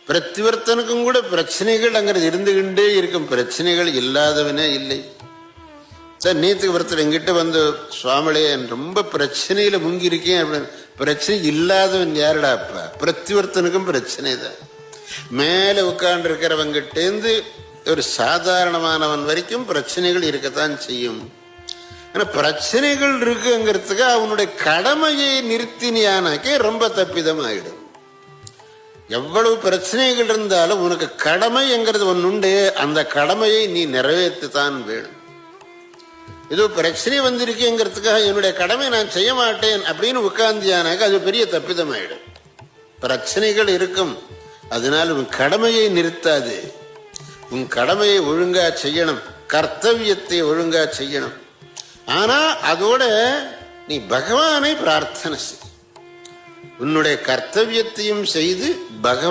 பிரத்திவர்த்தனுக்கும் கூட பிரச்சனைகள் அங்கிறது இருந்துகிட்டே இருக்கும். பிரச்சனைகள் இல்லாதவனே இல்லை. சார் நேற்றுக்கு ஒருத்தர் எங்கிட்ட வந்து, சுவாமிலே ரொம்ப பிரச்சனையில முங்கி இருக்கேன் அப்படின்னு. பிரச்சனை இல்லாதவன் யாருடாப்பா? பிரத்திவர்த்தனுக்கும் பிரச்சனை தான். மேல உட்கார்ந்து இருக்கிறவங்கிட்டேந்து ஒரு சாதாரணமானவன் வரைக்கும் பிரச்சனைகள் இருக்கத்தான் செய்யும். ஆனா பிரச்சனைகள் இருக்குங்கிறதுக்கு அவனுடைய கடமையை நிறுத்தினியானாக்கே ரொம்ப தப்பிதம் ஆயிடும். எவ்வளவு பிரச்சனைகள் இருந்தாலும் உனக்கு கடமைங்கிறது ஒன்று உண்டு, அந்த கடமையை நீ நிறைவேற்றத்தான் வேணும். ஏதோ பிரச்சனை வந்திருக்கேங்கிறதுக்காக என்னுடைய கடமை நான் செய்ய மாட்டேன் அப்படின்னு உட்கார்ந்தியானாக்க அது பெரிய தப்பிதம் ஆயிடும். பிரச்சனைகள் இருக்கும், அதனால் உன் கடமையை நிறுத்தாது. உன் கடமையை ஒழுங்கா செய்யணும், கர்த்தவியத்தை ஒழுங்கா செய்யணும். ஆனா அதோட நீ பகவானை பிரார்த்தனை செய். உன்னுடைய கர்த்தவியத்தையும் செய்து பகவான்